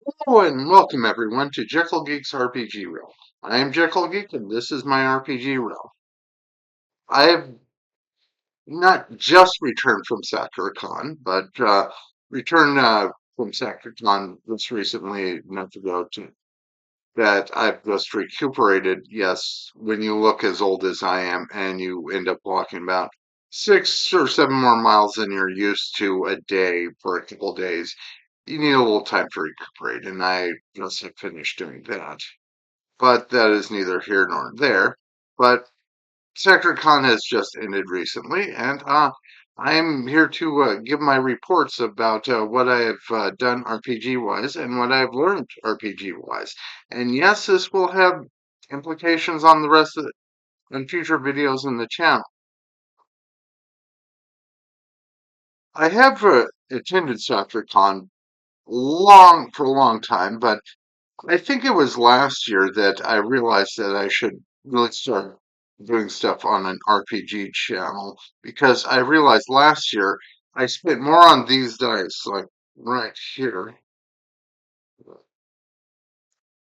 Hello and welcome everyone to Jekyll Geek's RPG Reel. I am Jekyll Geek and this is my RPG Reel. I have not just returned from SakuraCon, but returned from SakuraCon just recently, a month ago, that I've just recuperated. Yes, when you look as old as I am and you end up walking about 6 or 7 more miles than you're used to a day for a couple days, you need a little time to recuperate, and I just have finished doing that. But that is neither here nor there. But SectorCon has just ended recently, and I'm here to give my reports about what I have done RPG wise and what I've learned RPG wise. And yes, this will have implications on the rest of on future videos in the channel. I have attended SectorCon for a long time, but I think it was last year that I realized that I should really start doing stuff on an RPG channel because I realized last year I spent more on these dice, like right here,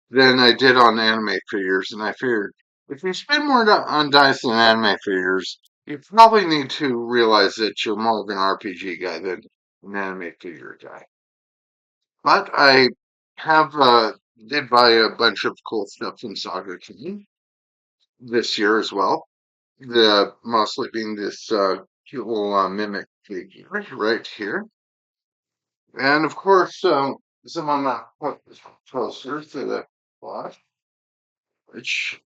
than I did on anime figures. And I figured if you spend more on dice than anime figures, you probably need to realize that you're more of an RPG guy than an anime figure guy. But I have did buy a bunch of cool stuff from Saga King this year as well. The mostly being this cute little mimic figure right here, and of course some of my posters that I bought. Which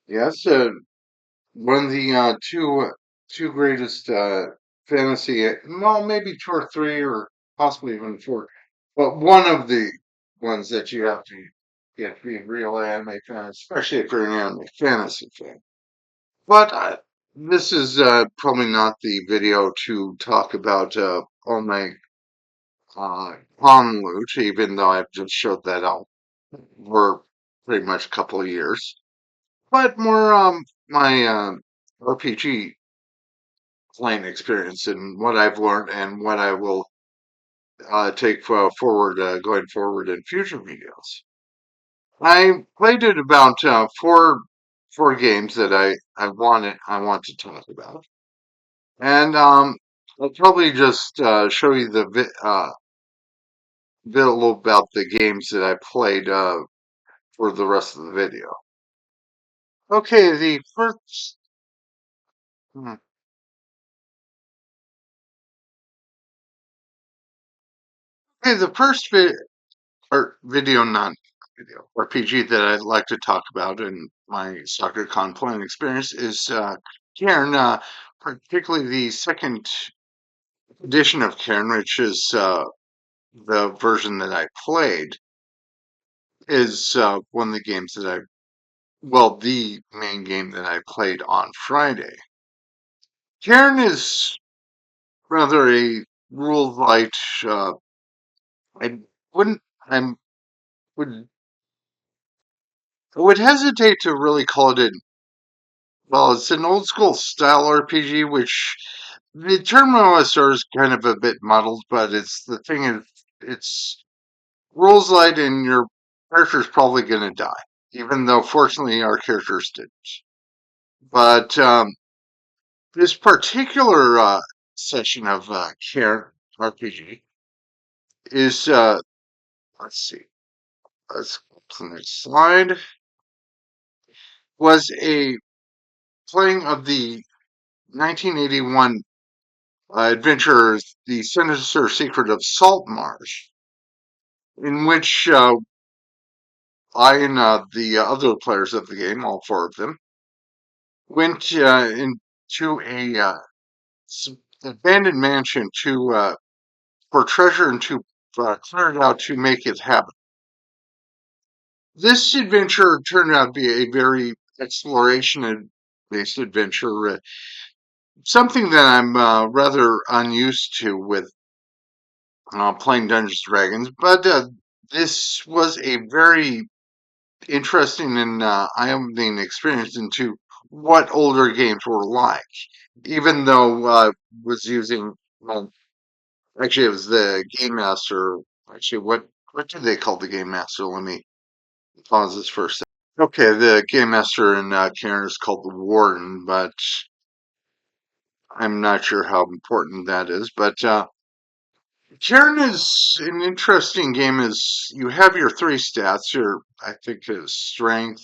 yes, one of the two greatest fantasy, well maybe two or three or possibly even four, but one of the ones that you have to be a real anime fan, especially if you're an anime fantasy fan. But this is probably not the video to talk about all my con loot, even though I've just showed that out for pretty much a couple of years. But more my RPG playing experience and what I've learned and what I will take forward going forward in future videos. I played it about four games that I want to talk about. And I'll probably just show you the bit a little about the games that I played for the rest of the video. Okay, hmm, the first video, not video, RPG that I'd like to talk about in my soccer con playing experience is Cairn, particularly the second edition of Cairn, which is the version that I played, is one of the games that the main game that I played on Friday. Karen is rather a rule light. I wouldn't. I would. I would hesitate to really call it an. Well, it's an old school style RPG, which the term OSR is kind of a bit muddled, but it's the thing is, it's rules light, and your character's probably going to die, even though fortunately our characters didn't. But this particular session of Care RPG is, let's see, let's go to the next slide, was a playing of the 1981 adventure, The Sinister Secret of Salt Marsh, in which I and the other players of the game, all four of them, went into a abandoned mansion to for treasure and to clear it out to make it habitable. This adventure turned out to be a very exploration based adventure, something that I'm rather unused to with playing Dungeons and Dragons. But this was a very interesting and eye-opening experience into what older games were like. Even though was using, well, actually, it was the game master Actually, what do they call the game master? Let me pause this for a second. Okay, the game master in Karen is called the Warden, but I'm not sure how important that is. But Karen is an interesting game. Is you have your three stats. Your I think is strength,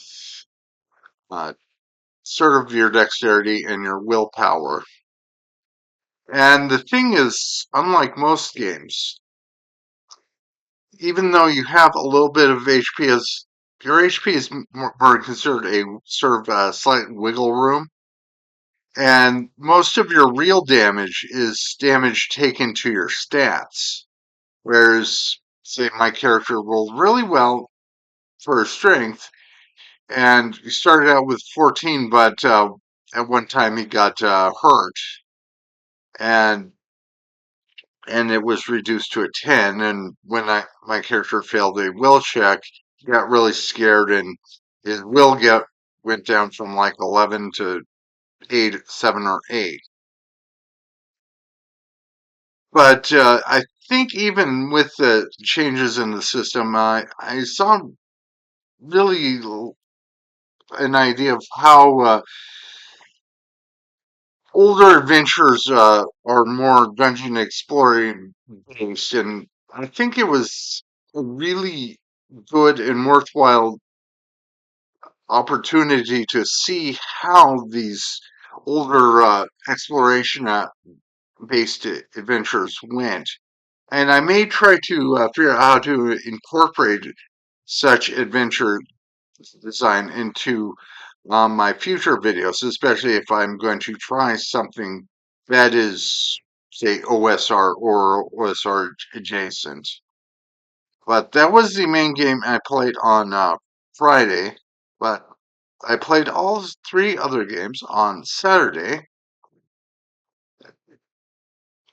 uh, sort of your dexterity, and your willpower. And the thing is, unlike most games, even though you have a little bit of HP, as your HP is more considered a sort of slight wiggle room, and most of your real damage is damage taken to your stats. Whereas, say, my character rolled really well for his strength, and he started out with 14, but at one time he got hurt, and it was reduced to a 10. And when my character failed a will check, he got really scared, and his will get went down from like 11 to 8, 7 or 8. But I think even with the changes in the system, I saw really an idea of how older adventures are more dungeon exploring based, and I think it was a really good and worthwhile opportunity to see how these older exploration based adventures went. And I may try to figure out how to incorporate such adventure design into my future videos, especially if I'm going to try something that is, say, OSR or OSR adjacent. But that was the main game I played on Friday. But I played all three other games on Saturday.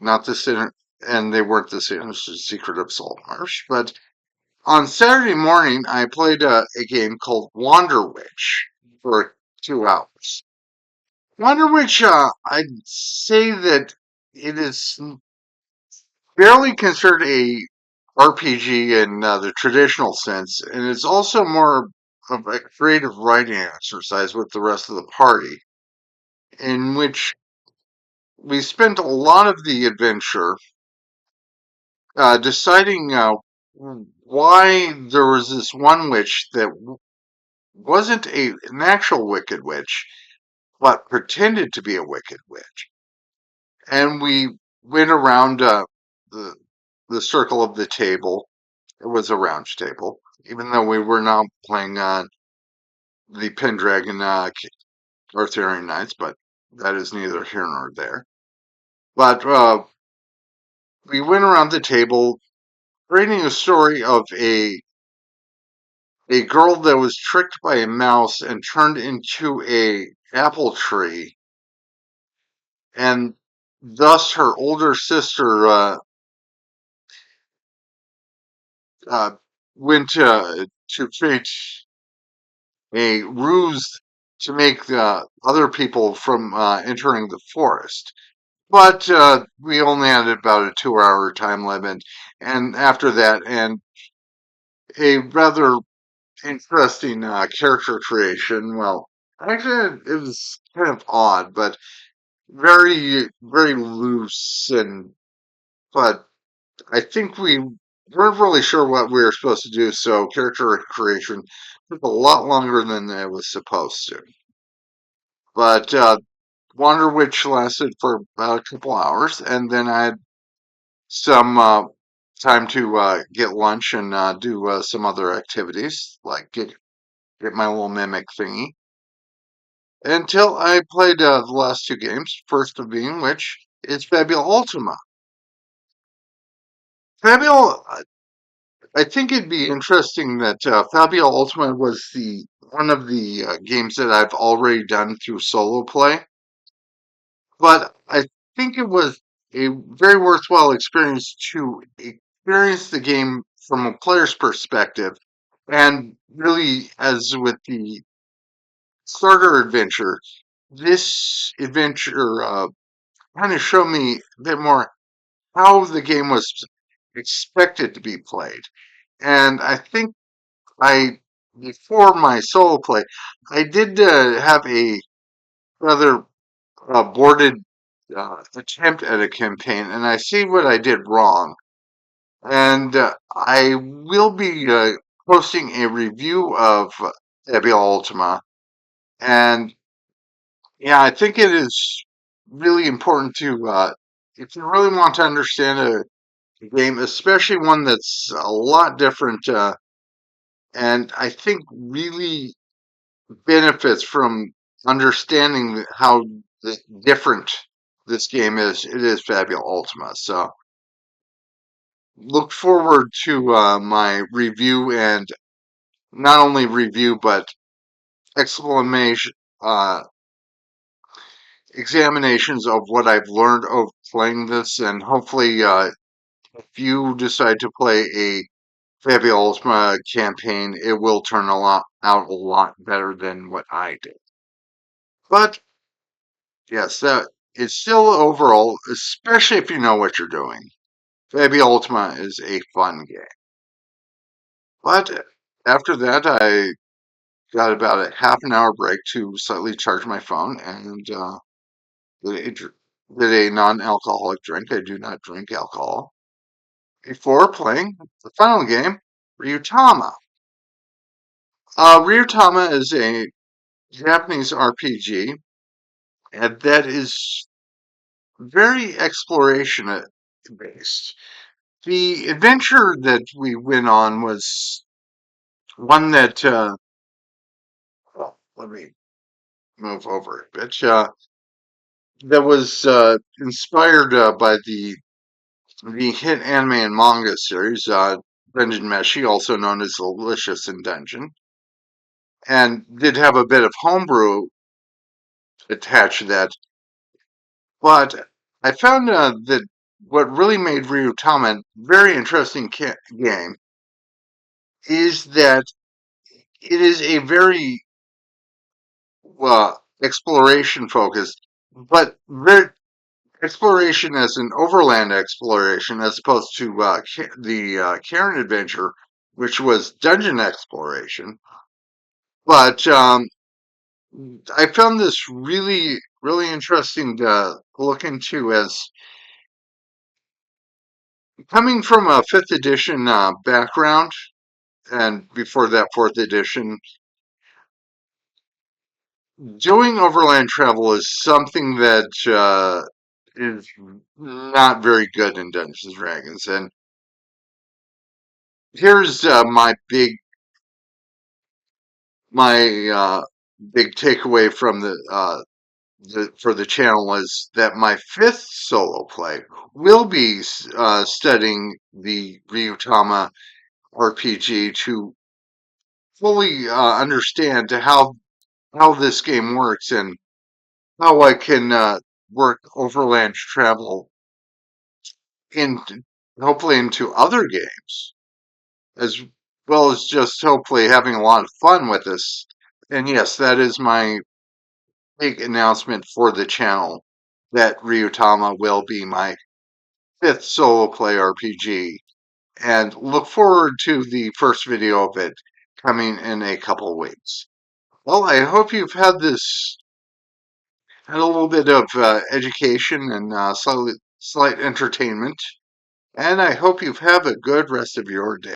Not the Sinner, and they weren't the Sinister Secret of Salt Marsh. But on Saturday morning, I played a game called Wander Witch for 2 hours. Wonder Witch, I'd say that it is barely considered a RPG in the traditional sense, and it's also more of a creative writing exercise with the rest of the party, in which we spent a lot of the adventure deciding why there was this one witch that wasn't an actual wicked witch, but pretended to be a wicked witch. And we went around the circle of the table. It was a round table, even though we were now playing the Pendragon Arthurian Knights, but that is neither here nor there. But we went around the table, creating a story of a girl that was tricked by a mouse and turned into a apple tree, and thus her older sister uh, went to create a ruse to make other people from entering the forest. But we only had about a 2 hour time limit, and after that, and a rather interesting character creation. Well, actually, it was kind of odd, but very, very loose, and but I think we weren't really sure what we were supposed to do, so character creation took a lot longer than it was supposed to. But Wonder Witch lasted for about a couple hours, and then I had some time to get lunch and do some other activities, like get my little mimic thingy. Until I played the last two games, first of being which is Fabula Ultima. Fabula, I think it'd be interesting that Fabula Ultima was the one of the games that I've already done through solo play, but I think it was a very worthwhile experience to experience the game from a player's perspective, and really, as with the starter adventure, this adventure kind of showed me a bit more how the game was. expect it to be played. And I think I, before my solo play, I did have a rather boarded attempt at a campaign, and I see what I did wrong. And I will be posting a review of Fabula Ultima. And yeah, I think it is really important to, if you really want to understand a game, especially one that's a lot different, and I think really benefits from understanding how different this game is. It is Fabula Ultima. So look forward to my review, and not only review but exclamation uh, examinations of what I've learned of playing this, and hopefully, if you decide to play a Fabula Ultima campaign, it will turn out a lot better than what I did. But yes, that is still overall, especially if you know what you're doing. Fabula Ultima is a fun game. But after that, I got about a half an hour break to slightly charge my phone, and did a non-alcoholic drink. I do not drink alcohol. Before playing the final game, Ryutama. Ryutama is a Japanese RPG, and that is very exploration based. The adventure that we went on was one that, well, let me move over a bit, that was inspired by the hit anime and manga series, Dungeon Meshi, also known as Delicious in Dungeon, and did have a bit of homebrew attached to that. But I found that what really made Ryutama a very interesting game is that it is a very exploration focused, but very exploration as an overland exploration as opposed to the Karen adventure, which was dungeon exploration. But I found this really, really interesting to look into, as coming from a fifth edition background, and before that, fourth edition. Doing overland travel is something that is not very good in Dungeons and Dragons, and here's my big takeaway from the for the channel is that my fifth solo play will be studying the Ryutama RPG to fully understand to how this game works, and how I can work overland travel in, hopefully into other games, as well as just hopefully having a lot of fun with this. And yes, that is my big announcement for the channel, that Ryutama will be my fifth solo play RPG, and look forward to the first video of it coming in a couple weeks. Well, I hope you've had a little bit of education and slight entertainment, and I hope you have a good rest of your day.